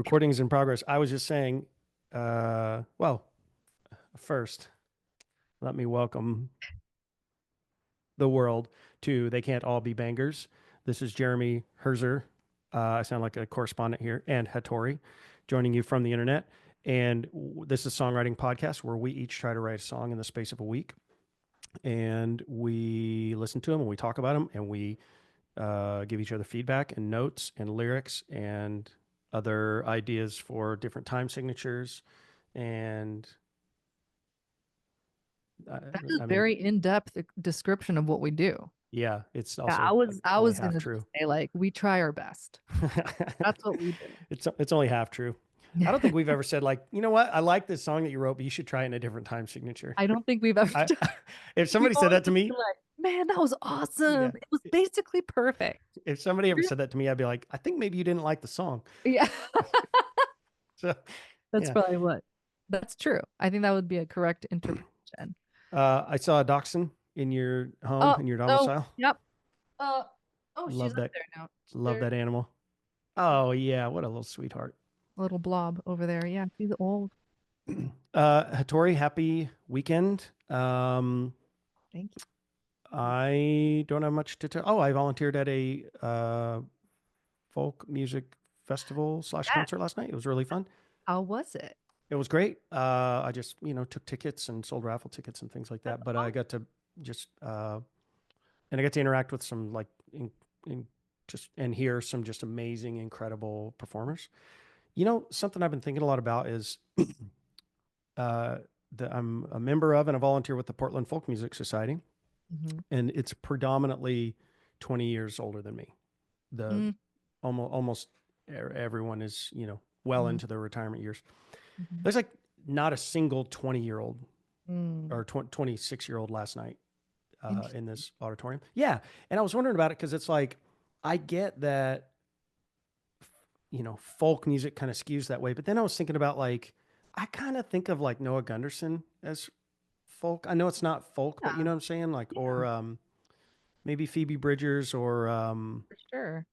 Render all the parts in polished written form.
Recording's in progress. I was just saying, well, first, let me welcome the world to They Can't All Be Bangers. This is Jeremy Herzer. I sound like a correspondent here, and Hatori, joining you from the internet. And this is a songwriting podcast where we each try to write a song in the space of a week. And we listen to them and we talk about them and we give each other feedback and notes and lyrics and other ideas for different time signatures. And That is I mean, very in-depth description of what we do. yeah, it's Yeah, also I only was half gonna true. say like we try our best. That's what we do. It's only half true. I don't think we've ever said like, you know what, I like this song that you wrote, but you should try it in a different time signature. I don't think we've ever I done. if We've somebody said always that to just me, been like, man, that was awesome. yeah, It was basically perfect. if somebody ever said that to me, I'd be like, I think maybe you didn't like the song. Yeah, So that's yeah, probably what. That's true. I think that would be a correct interpretation. I saw a dachshund in your home Oh, in your oh, domicile. yep. Uh, oh, she's Love up that. there now. Love There's that animal. a Oh yeah, what a little sweetheart. little blob over there. Yeah, she's old. Hattori, happy weekend. Thank you. I don't have much to tell. Oh, I volunteered at a folk music festival slash Yeah. concert last night. It was really fun. How was it? It was great. I just, took tickets and sold raffle tickets and things like That's that. But I awesome. got to just, and I got to interact with some like, and hear some just amazing, incredible performers. Something I've been thinking a lot about is, uh, that I'm a member of and a volunteer with the Portland Folk Music Society, Mhm. and it's predominantly 20 years older than me. The Mm, almost everyone is, well mhm, into their retirement years. mhm. There's like not a single 20-year-old Mm. or 26-year-old last night in Interesting. this auditorium. Yeah. And I was wondering about it because it's like, I get that, folk music kind of skews that way. But then I was thinking about like, I kind of think of like Noah Gunderson as folk. I know it's not folk, but you Yeah, know what I'm saying? Like, yeah, or maybe Phoebe Bridgers or for sure.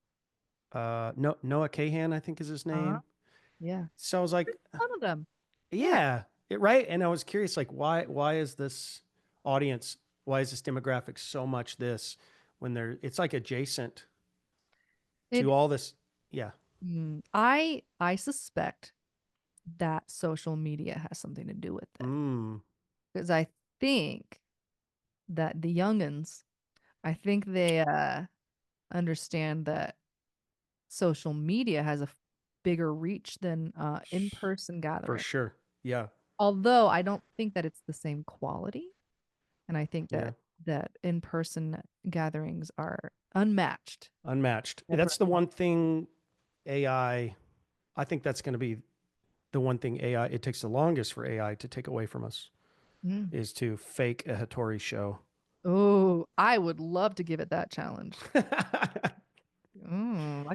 no, Noah Kahan, I think is his Uh-huh. name. Yeah. So I was There's like, a ton of them. Yeah. yeah, right. And I was curious, like, why is this audience, why is this demographic so much this when it's like adjacent to It all this? Yeah. I suspect that social media has something to do with it. Mm, Because I think that the youngins, I think they understand that social media has a bigger reach than in-person for gathering. sure. Yeah. Although I don't think that it's the same quality, and I think Yeah. that in-person gatherings are unmatched Unmatched. over That's the one thing I think that's going to be the one thing it takes the longest for AI to take away from us mm. is to fake a Hattori show. Oh, I would love to give it that challenge. That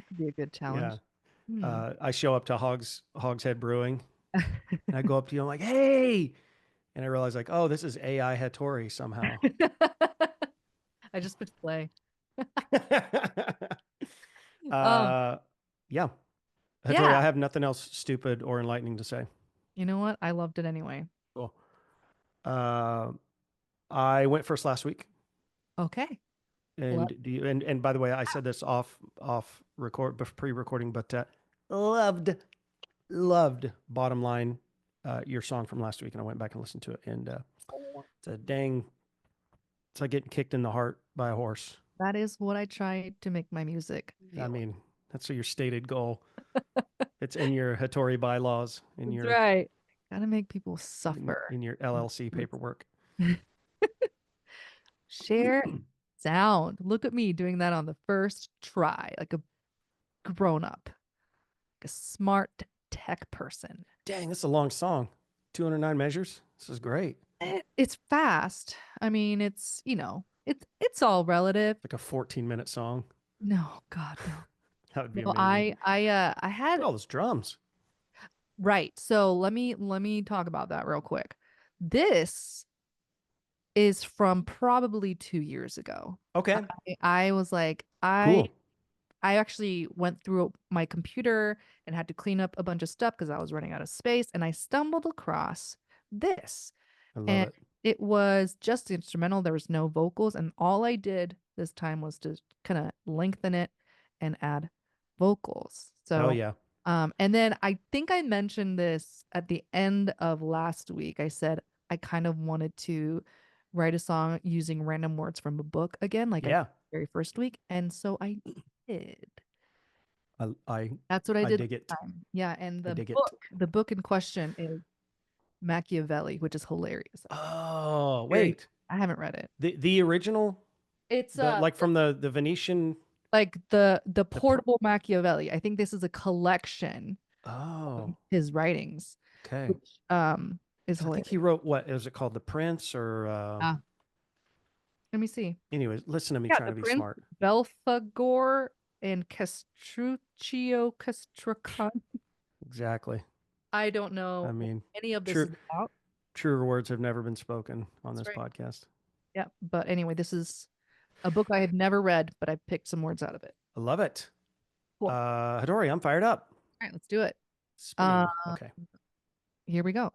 could be a good Yeah. challenge. Hmm. I show up to Hogshead Brewing and I go up to you. I'm like, hey. And I realize, like, oh, this is AI Hattori somehow. I just put play. Um, uh, yeah. Hattori, yeah. I have nothing else stupid or enlightening to say. You know what? I loved it anyway. Cool. Uh, I went first last week. Okay. Let And and by the way, I said this off record pre-recording, but loved loved bottom line your song from last week, and I went back and listened to it, and it's a dang, it's like getting kicked in the heart by a horse. that is what I try to make my music I feel like. mean, that's your stated goal. It's in your Hattori bylaws, That's right. Gotta make people suffer. in your LLC paperwork. Share sound. Look at me doing that on the first try, like a grown up, like a smart tech person. Dang, that's a long song. 209 measures. This is great. It's fast. I mean, it's all relative. Like a 14-minute song. No, God, no. That would be No, amazing. I Look had at all those drums. right. So let me talk about that real quick. This is from probably 2 years ago. Okay, I was like, cool. I actually went through my computer and had to clean up a bunch of stuff because I was running out of space, and I stumbled across this. I love And it. it was just the instrumental. There was no vocals, and all I did this time was to kind of lengthen it and add vocals. Oh So, yeah. and then I think I mentioned this at the end of last week. I said I kind of wanted to write a song using random words from a book again, like I Yeah. very first week, and so I did. I That's what I I did dig this it. time. Yeah, and I dig it. the book in question is Machiavelli, which is hilarious. Oh, Very, wait. I haven't read it. The original, It's the like from the Venetian. like the The pr- portable Machiavelli. I think this is a collection of oh, his writings, okay. which is 'Cause I think he hilarious. wrote, what is it called, The Prince, or Ah, let me see. anyways, listen to me Yeah, trying the to be Prince, smart. Belphegor, and Castruccio Castracani. Exactly. I don't I know what mean, any of this true is about. truer words have never been spoken on That's this right. podcast. Yeah, but anyway, this is a book I have never read, but I picked some words out of it. I love it. Cool. Hatori, I'm fired up. All right, let's do it. Uh, Spinning. Okay. here we go.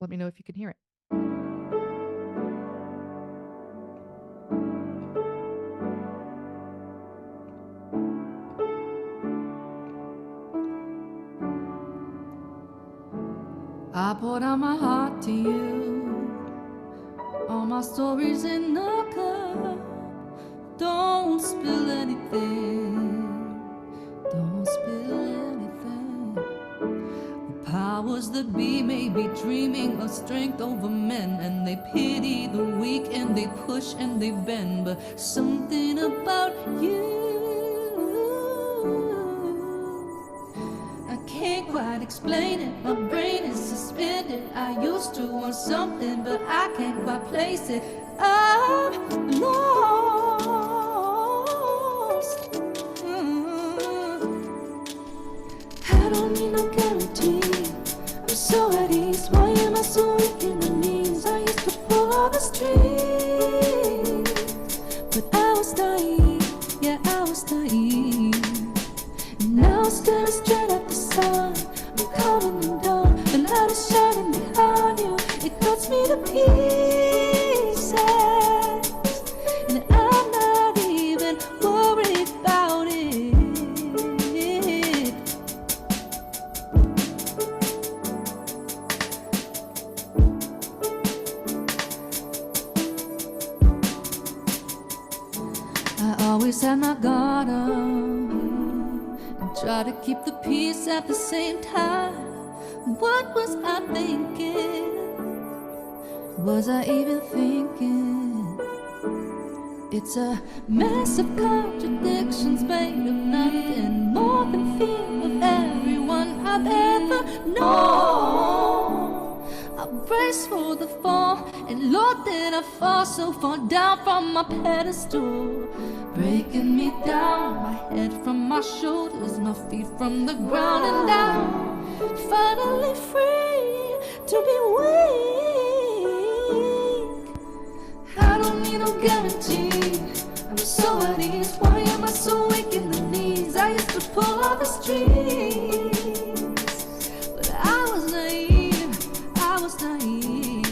Let me know if you can hear it. I poured out my heart to you, all my stories in the cup. Don't spill anything, don't spill anything. The powers that be may be dreaming of strength over men, and they pity the weak and they push and they bend, but something about you, I can't quite explain it. My brain is suspended. I used to want something, but I can't quite place it. I'm lost. I don't need no guarantee. I'm so at ease. Why am I so weak in the knees? I used to pull all the strings, but I was naive. Yeah, I was naive. And now I'm staring straight at the sun. I'm counting them down. The light is shining behind you. It cuts me to pieces, and I'm not even worried about it. I always had my guard up and try to keep the peace at the same time. What was I thinking? Was I even thinking? It's a mess of contradictions made of nothing more than fear of everyone I've ever known. I brace for the fall, and Lord, did I fall so far down from my pedestal, breaking me down, my head from my shoulders, my feet from the ground, and down. Finally free to be weak. I don't need no guarantee. I'm so at ease. Why am I so weak in the knees? I used to pull all the strings, but I was naive. I was naive.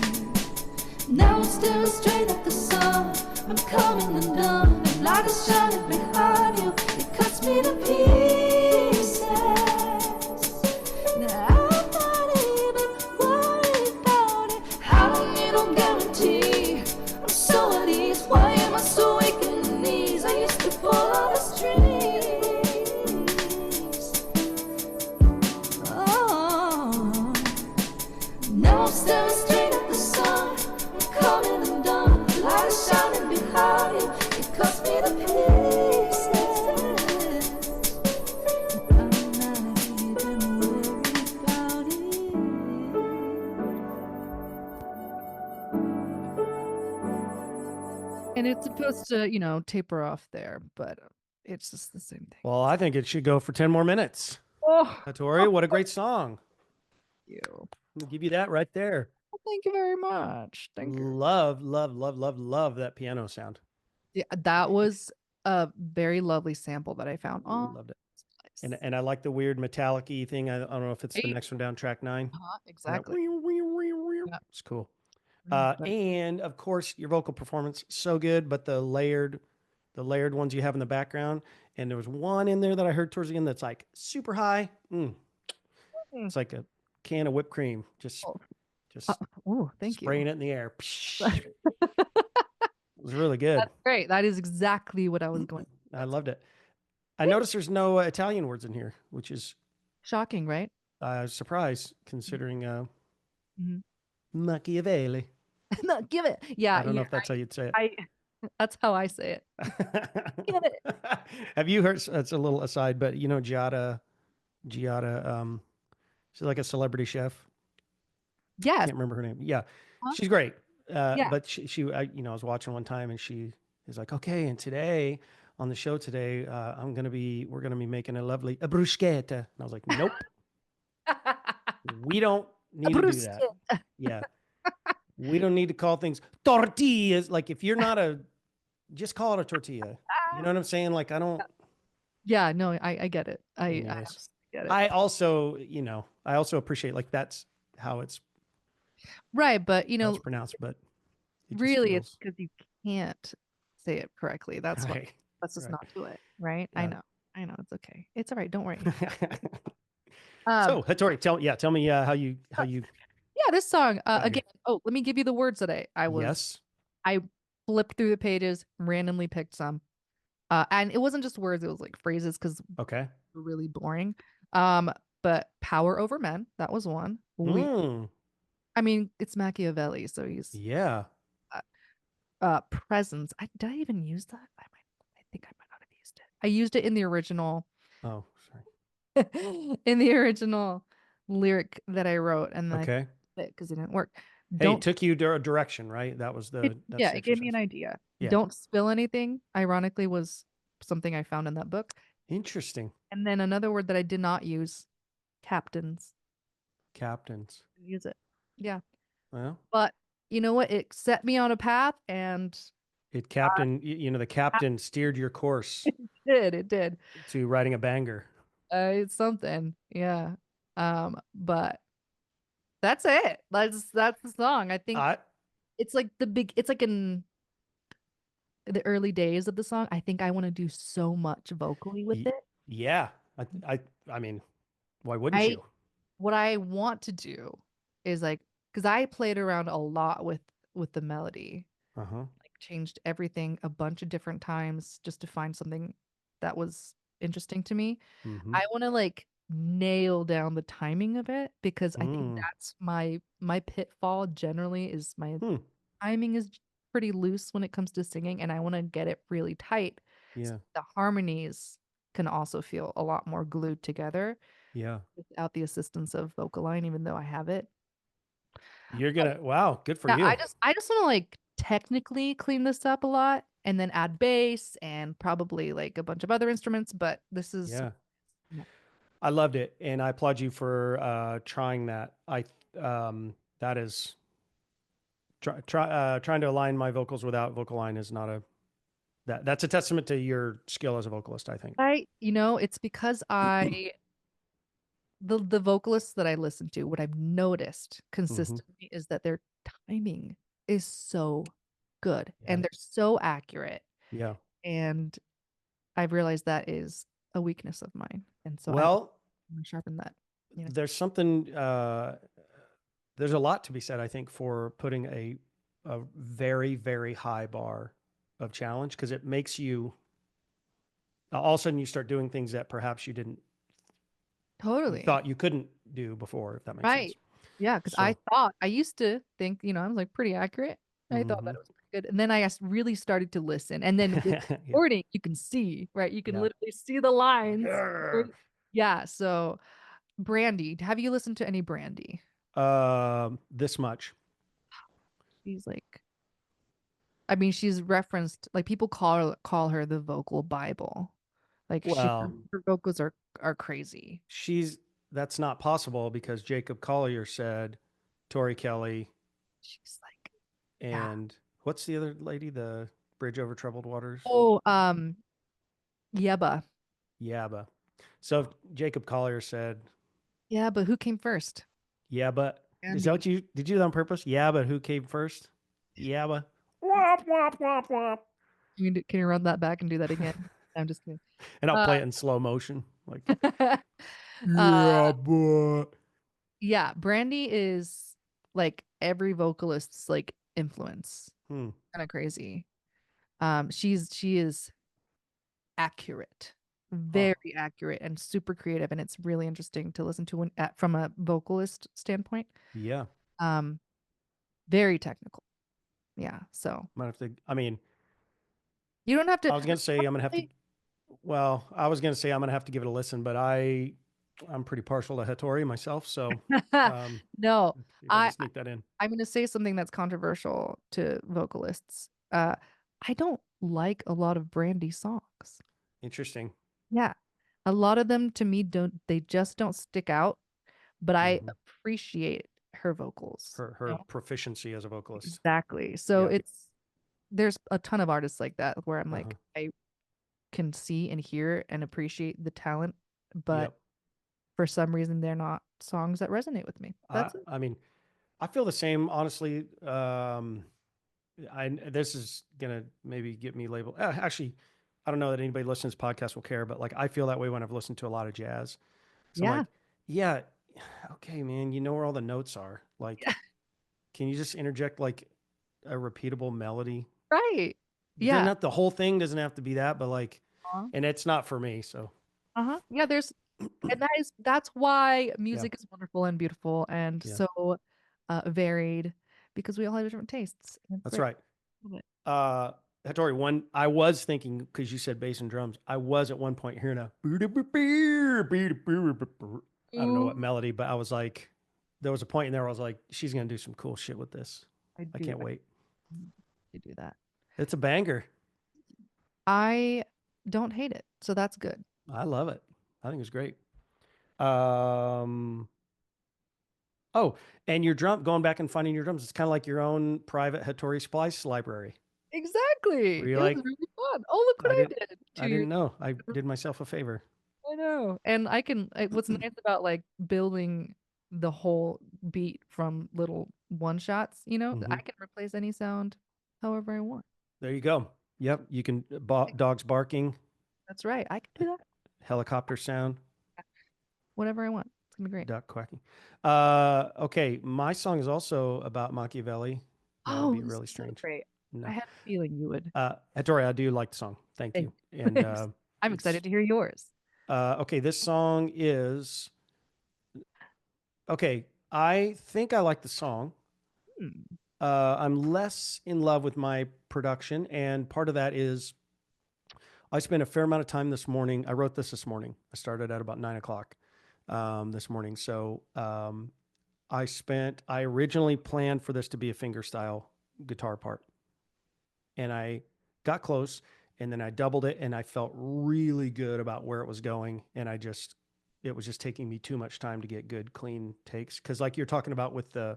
Now I'm staring straight at the sun. I'm coming undone. The light is shining behind you. It cuts me to pieces. Now I'm not even worried about it. I don't need no guarantee. I'm so at ease. Why am I so weak in the knees? I used to pull all the strings. Oh, now I'm staring straight at the sun. I'm coming undone. The light is shining behind you. It cuts me to pieces. I'm not even worried about it. And it's supposed to, taper off there, but it's just the same thing. Well, I think it should go for 10 more minutes. Oh, Hatori, what a great song. you. I'll give you that right there. Well, thank you very much. Thank you. Love, love, love, love, love that piano sound. Yeah, that was a very lovely sample that I found on Loved it. this place. And I like the weird metallic-y thing. I don't know if it's the Right? next one down, track 9. That Exactly. Yeah. it's cool. But And of course, your vocal performance so good, but the layered ones you have in the background. And there was one in there that I heard towards the end that's like super high. mm, It's like a can of whipped cream, oh, just oh, thank you. spraying it in the air. That's It was really good. great. That is exactly what I was going. I That's loved it. I noticed there's no Italian words in here, which is shocking, right? a surprise considering Mhm. Machiavelli. No, give it. Yeah, I don't know if that's how you'd say it. I that's how I say it. Give it. Have you heard? That's a little aside, but you know Giada, she's like a celebrity chef. Yes. Can't remember her name. Yeah, Huh? she's great. Yeah. But I was watching one time and she is like, okay, and today on the show today, we're gonna be making a bruschetta. And I was like, nope, we don't A need to do that. bruschetta. Yeah, we don't need to call things tortillas. Like if you're not just call it a tortilla. You know what I'm saying? Like I don't. Yeah, no, I get it. I Anyways, absolutely get it. I also appreciate like that's how Right, but it's pronounced, but it just really it's feels because you can't say it correctly. That's why. right. Let's just Right. not do it. Right? I Yeah. know. I know. It's okay. It's all right. Don't worry. Um, So Hattori, tell me how you yeah, this song, got again, here. oh, let me give you the words that Yes. I flipped through the pages, randomly picked some. And it wasn't just words, it was like phrases because Okay. they're really boring. Um, but power over men, that was one. Mm, I mean, it's Machiavelli, so he's yeah. uh, presence. Did I even use that? I think I might not have used it. I used it in the original Oh, sorry. in the original lyric that I wrote, and then I Okay. because it didn't work. Hey, it Don't took you a direction, right? That's yeah, the it gave me an exercise. idea. Yeah. Don't spill anything, ironically, was something I found in that book. Interesting. And then another word that I did not use, captains. Captains. Didn't use it. Yeah. Well, But you know what? It set me on a path and the captain steered your course it did. It did. to writing a banger. It's something. Yeah. But that's it. That's the song. I think I it's like in the early days of the song. I think I want to do so much vocally with y- it. yeah. I mean, why wouldn't I you? what I want to do is like because I played around a lot with the melody, Uh-huh. like changed everything a bunch of different times just to find something that was interesting to me. Mm-hmm. I want to like nail down the timing of it because I think Mm. that's my pitfall generally is my Hmm. timing is pretty loose when it comes to singing and I want to get it really tight so Yeah. the harmonies can also feel a lot more glued together Yeah. without the assistance of vocal line, even though I have it. Wow, good for Yeah, you. I just want to like technically clean this up a lot and then add bass and probably like a bunch of other instruments, but this is Yeah. yeah. I loved it and I applaud you for trying that. That is trying to align my vocals without vocal line is not a that's a testament to your skill as a vocalist, I think. It's because the vocalists that I listen to, what I've noticed Hmm. consistently is that their timing is so good Yeah. and they're so accurate. Yeah. And I've realized that is a weakness of mine. And so I want Well, to sharpen that. You know, there's something there's a lot to be said, I think, for putting a very, very high bar of challenge because it makes you all of a sudden you start doing things that perhaps you totally. thought you couldn't do before, if that makes sense. Right. Yeah, because So, I used to think, I was like pretty accurate. I thought that hmm. it was pretty good. And then really started to listen. And then with Yeah. recording, you can see, right? You can Yeah. literally see the lines. Grr. Yeah. So Brandy, have you listened to any Brandy? This much. She's like, I mean, she's referenced like people call her the vocal Bible. Like Well, her vocals are crazy. she's that's not possible because Jacob Collier said Tori Kelly She's like, yeah. and what's the other lady? The Bridge Over Troubled Waters. Oh, Yeba. Yeah, but so if Jacob Collier said, Yeah, but who came first? yeah, but is that Andy. what did you do that on purpose? Yeah, but who came first? Yeah, but womp, womp, womp, womp. Can you run that back and do that again? I'm just kidding. And I'll Uh, play it in slow motion. Like, uh, yeah, but. yeah, Brandy is like every vocalist's like influence. Hmm. Kind of crazy. She is accurate, Oh, very accurate, and super creative, and it's really interesting to listen to from a vocalist standpoint. yeah. Um, very technical. Yeah, so Might have to, I mean, you don't have to. I was going to say I'm going to have to, well, I was going to say I'm going to have to give it a listen, but I'm pretty partial to Hattori myself. So, um, No, see if I can I sneak that in. I'm going to say something that's controversial to vocalists. I don't like a lot of Brandy songs. Interesting. Yeah. A lot of them to me they just don't stick out, but I Hmm. appreciate her vocals. Her proficiency as a vocalist. Exactly. So Yeah. there's a ton of artists like that where I'm Uh-huh. like, I can see and hear and appreciate the talent, but Yep. for some reason they're not songs that resonate with me. That's it. I mean, I feel the same, honestly. This is gonna maybe get me labeled. Actually, I don't know that anybody listening to this podcast will care, but like I feel that way when I've listened to a lot of jazz. So I'm Yeah. like, yeah, okay, man, you know where all the notes are. Like, Yeah. can you just interject like a repeatable melody? Right. Then Yeah. not the whole thing doesn't have to be that, but like, Uh-huh. and it's not for me. So Uh-huh. Yeah, and that's why yeah, music is wonderful and beautiful and yeah, so varied because we all have different tastes. And it's that's great. right. Love it. Uh, Hattori, one I was thinking because you said bass and drums, I was at one point hearing a I don't know what Ooh, melody, but I was like, there was a point in there where I was like, she's gonna do some cool shit with this. I I do. can't wait. I do that. It's a banger. I don't hate it, so that's good. I love it. I think it's great. Um, oh, and your drum, going back and finding your drums, it's kind of like your own private Hattori Splice library. Exactly. Where you're It was like, really fun. Oh, look what I I didn't, did I 2 years. didn't know. I did myself a favor. I know. And what's nice about like building the whole beat from little one shots, I Hmm. can replace any sound however I want. There you go. Yep, you can dogs barking, That's right. I can do that helicopter sound, whenever I want. It's gonna be great. duck quacking. Okay, my song is also about Machiavelli. That would Oh, be this really is so strange. great. I No. had a feeling you would. Hattori, I do like the song. Thank you. Thank And you. I'm excited it's to hear yours. okay, this song is okay. I think I like the song. Hmm. I'm less in love with my production, and part of that is I spent a fair amount of time this morning. I wrote this morning. I started at about 9 o'clock this morning. So I originally planned for this to be a fingerstyle guitar part, and I got close, and then I doubled it, and I felt really good about where it was going, and it was just taking me too much time to get good, clean takes. Because like you're talking about with the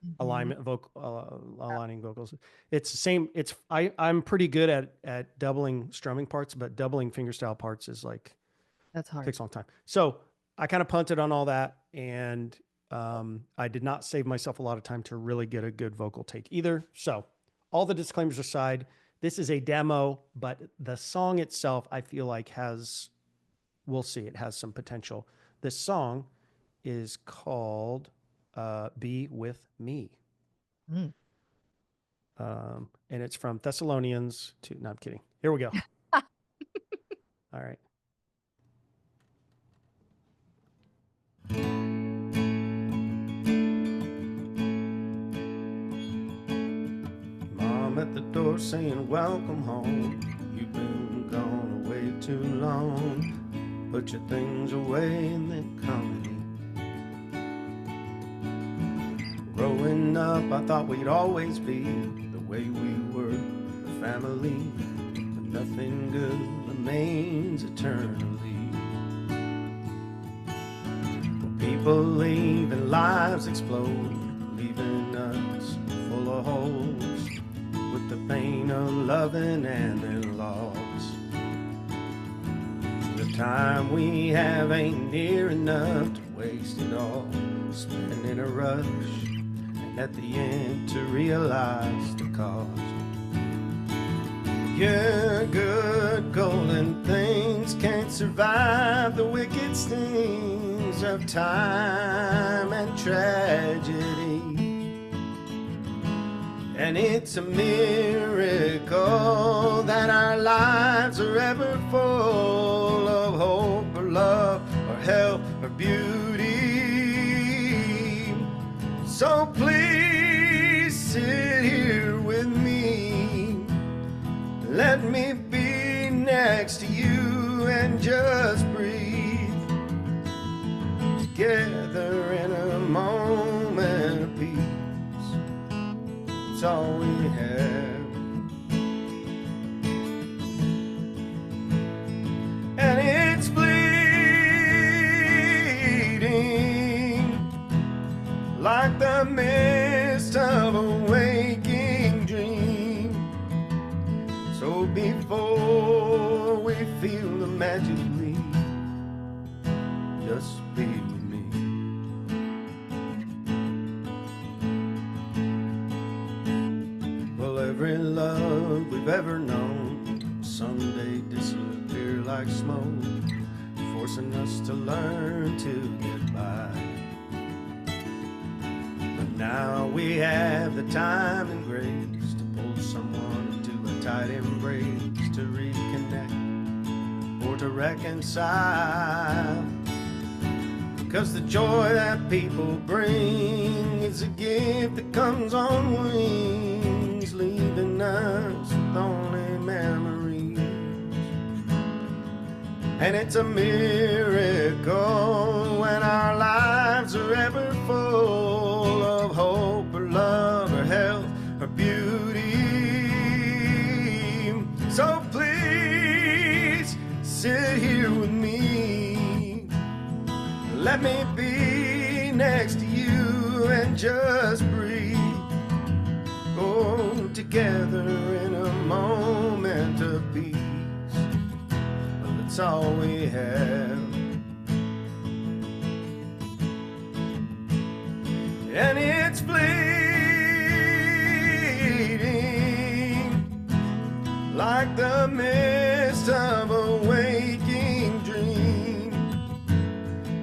Mhm. aligning vocals. It's the same. I'm pretty good at doubling strumming parts, but doubling fingerstyle parts is like That's hard. takes a long time. So I kind of punted on all that, and I did not save myself a lot of time to really get a good vocal take either. So all the disclaimers aside, this is a demo, but the song itself, I feel like we'll see, it has some potential. This song is called "Be with Me." Mm. And it's from Thessalonians to, no, I'm kidding. Here we go. All right. Mom at the door saying, welcome home. You've been gone away too long. Put your things away and then come to me. Growing up, I thought we'd always be the way we were, the family. But nothing good remains eternally. People leave and lives explode, leaving us full of holes, with the pain of loving and then loss. Time we have ain't near enough to waste it all, spinning in a rush, and at the end to realize the cost. Yeah, good golden things can't survive the wicked stings of time and tragedy. And it's a miracle that our lives are ever full of hope or love or health or beauty. So please sit here with me. Let me be next to you and just breathe together in a moment of peace. It's all we have. And it's bleeding like the mist of a waking dream. So before we feel the magic leave, just be with me. Every love we've ever known someday disappear like smoke, forcing us to learn to get by. But now we have the time and grace to pull someone into a tight embrace, to reconnect or to reconcile. Because the joy that people bring is a gift that comes on wings, leaving us with only memories. And it's a miracle when our lives are ever full of hope or love or health or beauty. So please sit here with me. Let me be next to you and just breathe. Oh, together in a moment of peace. Well, that's all we have. And it's bleeding like the mist of a waking dream.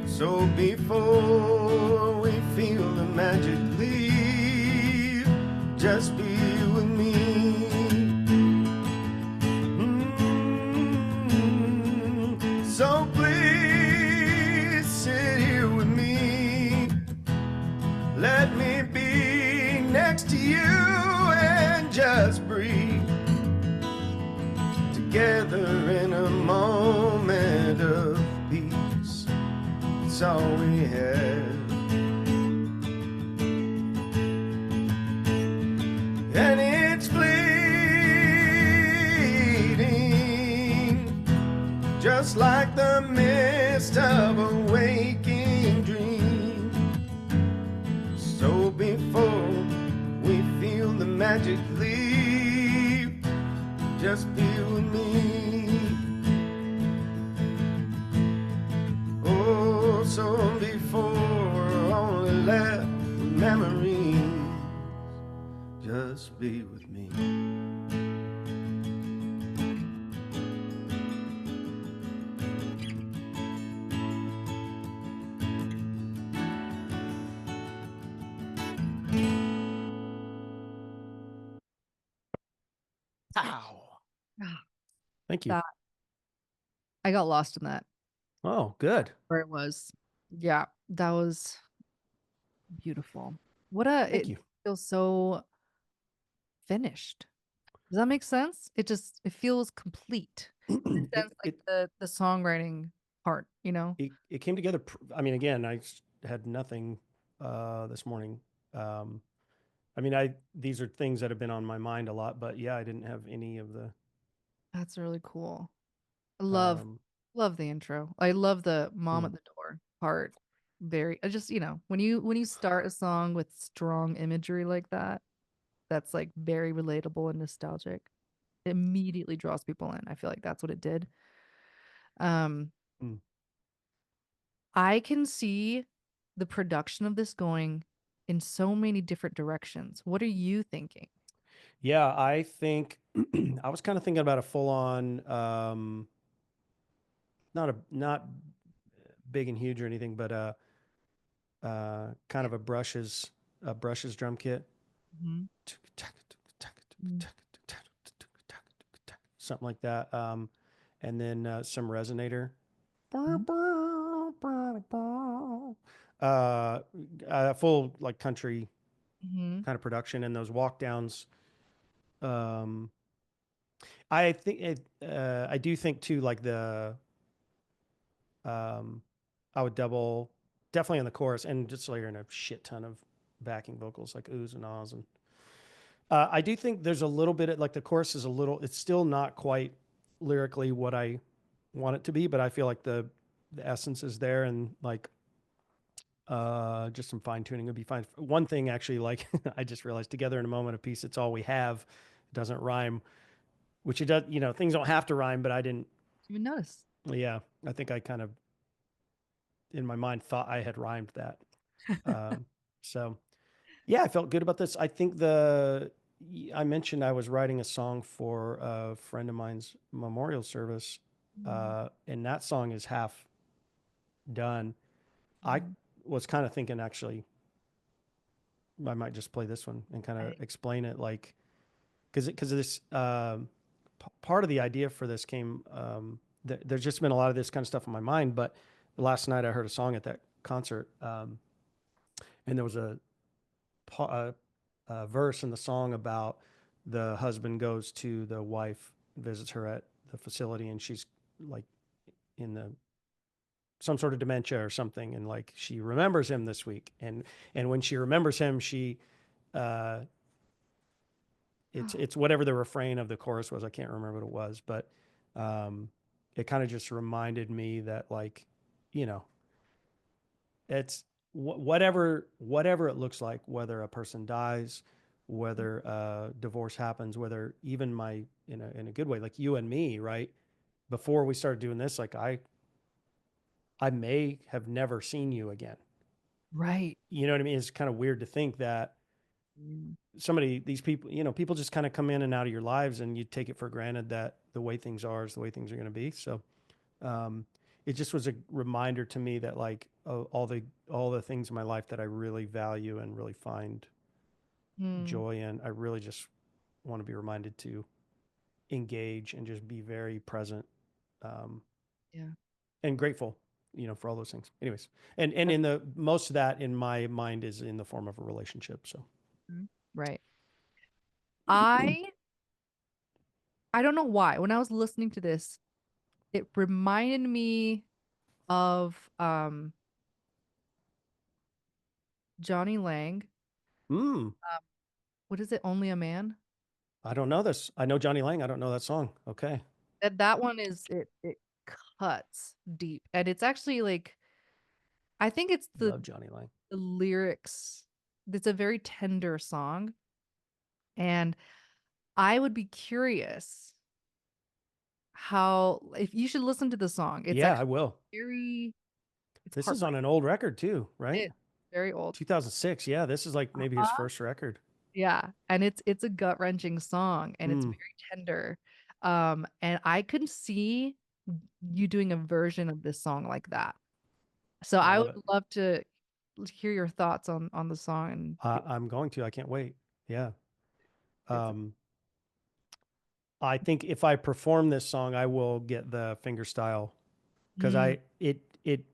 So before we feel the magic leave, just be with me. So please sit here with me. Let me be next to you and just breathe together in a moment of peace. It's all we have. And it's bleeding just like the mist of a waking dream. So before we feel the magic leave, just be with me. Oh, so before we're only left with memories, just be with me. Ow. Ah, Thank you. That I got lost in that Oh, good. where it was. Yeah, that was beautiful. Thank It you. feels so finished. Does that make sense? It feels complete. In the sense like It the songwriting part, you know? it came together. I mean, again, had nothing this morning. I mean, these are things that have been on my mind a lot, but yeah, I didn't have any of the. That's really cool. I Um, love the intro. I love the mom hmm. at the door part. Very I just, when you start a song with strong imagery like that, that's like very relatable and nostalgic. It immediately draws people in. I feel like that's what it did. Um Mm. I can see the production of this going in so many different directions. What are you thinking? Yeah, I think I was kind of thinking about a full on, not big and huge or anything, but kind of a brushes drum kit, Mhm. Mm. something like that. And then some resonator, Mhm. full like country Mhm. kind of production, and those walk downs. Um, I think I do think too, like um, I would double definitely on the chorus and just layer in a shit ton of backing vocals like oohs and ahs. And I do think there's a little bit of, like the chorus is a little, it's still not quite lyrically what I want it to be, but I feel like the essence is there, and like just some fine tuning would be fine. One thing actually, like I just realized, together in a moment of peace, it's all we have. It doesn't rhyme, which it does, things don't have to rhyme, but I didn't. Even notice. Yeah, I think I kind of in my mind thought I had rhymed that. Um, so yeah, I felt good about this. I think I mentioned I was writing a song for a friend of mine's memorial service, Mm. and that song is half done. I Mhm. was kind of thinking actually I might just play this one and kind of Right. explain it, like because of this part of the idea for this came there's just been a lot of this kind of stuff in my mind, but last night I heard a song at that concert, and there was a verse in the song about the husband goes to the wife, visits her at the facility, and she's like in the some sort of dementia or something, and like she remembers him this week, and when she remembers him, she uh it's whatever the refrain of the chorus was. I can't remember what it was, but um, it kind of just reminded me that, like, you know, it's whatever it looks like, whether a person dies, whether divorce happens, whether even my in a good way, like you and me, right? Before we started doing this, like I may have never seen you again. Right. You know what I mean? It's kind of weird to think that Mm. these people, people just kind of come in and out of your lives, and you take it for granted that the way things are is the way things are going to be. So um, it just was a reminder to me that, like, all the things in my life that I really value and really find Mm. joy in, I really just want to be reminded to engage and just be very present, um, Yeah. and grateful, for all those things. Anyways, and That's in the most of that in my mind is in the form of a relationship. So Mhm. Right. I I don't know why. When I was listening to this, it reminded me of Johnny Lang. mm, What is it? Only a Man? I don't know this. I know Johnny Lang. I don't know that song. Okay. That one is it cuts deep. And it's actually like I think it's Love Johnny Lang. the lyrics. It's a very tender song. And I would be curious how if you should listen to the song. It's Yeah, I actually will. very it's This is on heartbreaking. an old record too, right? It's very old. 2006. Yeah, this is like maybe his Uh-huh. first record. Yeah, and it's a gut-wrenching song and it's Mm, very tender. And I could see you doing a version of this song like that. So I I love would it. love to hear your thoughts on the song and I'm going to. I can't wait. Yeah. it's Um, I think if I perform this song, I will get the finger style, because mm, it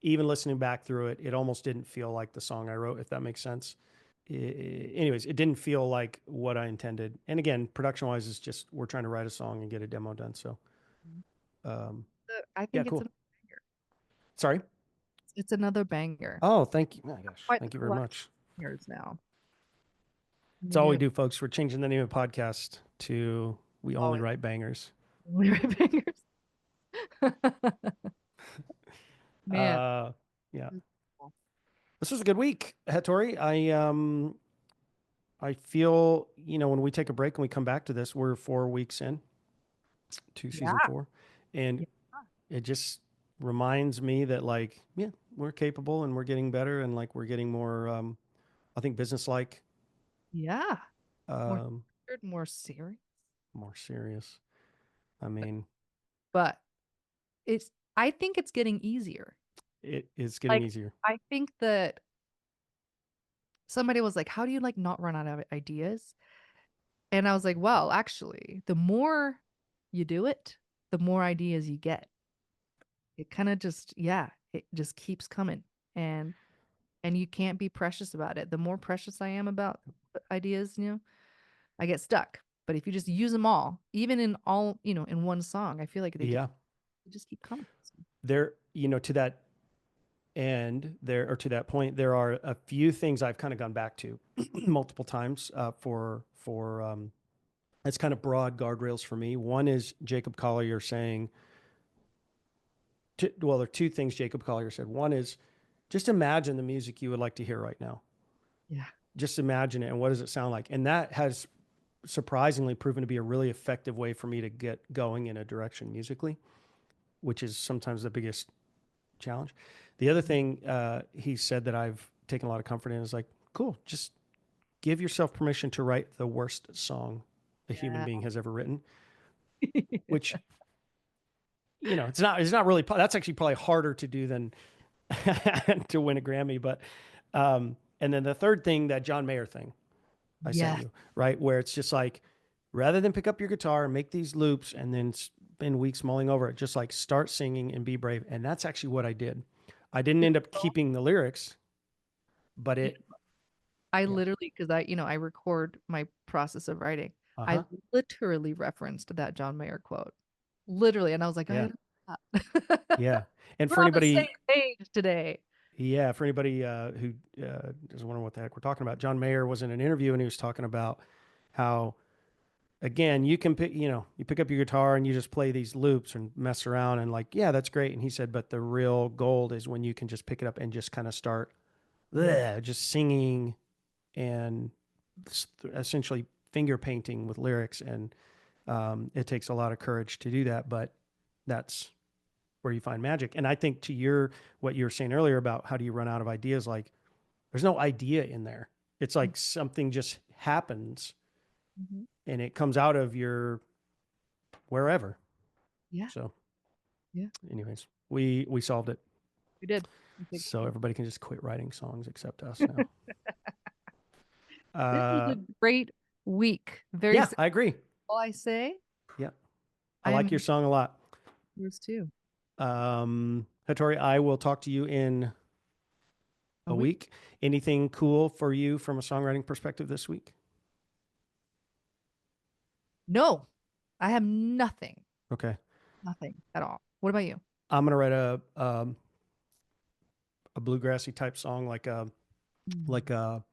even listening back through it, it almost didn't feel like the song I wrote, if that makes sense. Anyways, it didn't feel like what I intended. And again, production wise, it's just we're trying to write a song and get a demo done. So um, I yeah, think it's cool. a banger. Sorry. It's another banger. Oh, thank you. Oh my gosh, Quite the thank you very collection much. of bangers now. It's all we Yeah, do, folks. We're changing the name of the podcast to "We Only always Write Bangers." lyric bangers. Man. Uh, yeah, this was a good week, Hattori. I feel, when we take a break and we come back to this, we're 4 weeks in to Yeah. season 4, and Yeah. it just reminds me that like, yeah, we're capable and we're getting better and like we're getting more, I think business-like, Yeah. More um, structured, more serious. more serious. I But, mean, but I think it's getting easier. it is getting Like, easier. I think that somebody was like, how do you like not run out of ideas? And I was like, well, actually, the more you do it, the more ideas you get. It kind of just, yeah, it just keeps coming. And you can't be precious about it. The more precious I am about ideas, I get stuck. But if you just use them all, even in all, in one song, I feel like Yeah. they just keep coming. There, to that end there, or to that point, there are a few things I've kind of gone back to multiple times, it's kind of broad guardrails for me. One is Jacob Collier saying, well, there are two things Jacob Collier said. One is just imagine the music you would like to hear right now. Yeah. Just imagine it, and what does it sound like? And that has surprisingly proven to be a really effective way for me to get going in a direction musically, which is sometimes the biggest challenge. The other thing he said that I've taken a lot of comfort in is like, cool, just give yourself permission to write the worst song a human Yeah. being has ever written, which, it's not really, that's actually probably harder to do than to win a Grammy. But, and then the third thing, that John Mayer thing I sent Yeah. you, right? Where it's just like, rather than pick up your guitar and make these loops and then spend weeks mulling over it, just like start singing and be brave. And that's actually what I did. I didn't end up keeping the lyrics, but I yeah. literally, because I record my process of writing. I Uh-huh. literally referenced that John Mayer quote. Literally. And I was like, I Yeah. love that. Yeah. And We're for on the same anybody, page today. who doesn't wonder what the heck we're talking about, John Mayer was in an interview and he was talking about how, again, you can pick, you pick up your guitar and you just play these loops and mess around and like, yeah, that's great. And he said, but the real gold is when you can just pick it up and just kind of start Yeah. just singing and essentially finger painting with lyrics. And it takes a lot of courage to do that, but that's where you find magic. And I think to what you were saying earlier about how do you run out of ideas, like there's no idea in there. It's like something just happens Mhm. and it comes out of your wherever. Yeah. So Yeah. anyways, we solved it. We did. I think So everybody can just quit writing songs except us now. this was Uh, a great week. Very yeah, simple. I agree. All I say, Yeah, I I like your am song a lot. yours too. Hatori, I will talk to you in A a week. week. Anything cool for you from a songwriting perspective this week? No, I have nothing. Okay. Nothing at all. What about you? I'm gonna write a bluegrassy type song like Mm. a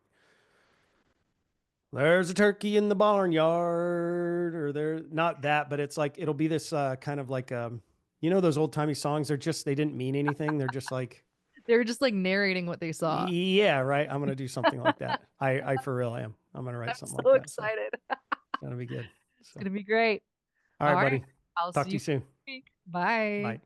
there's a turkey in the barnyard, or there, not that, but it's like it'll be this kind of like those old timey songs. They didn't mean anything. They're just like, They were just like narrating what they saw. yeah, right. I'm gonna do something like that. I for real am. I'm gonna write I'm something like so that. So excited. it's gonna be good. It's So gonna be great. all All right, right. buddy. I'll Talk see to you you soon. next week. Bye. Bye.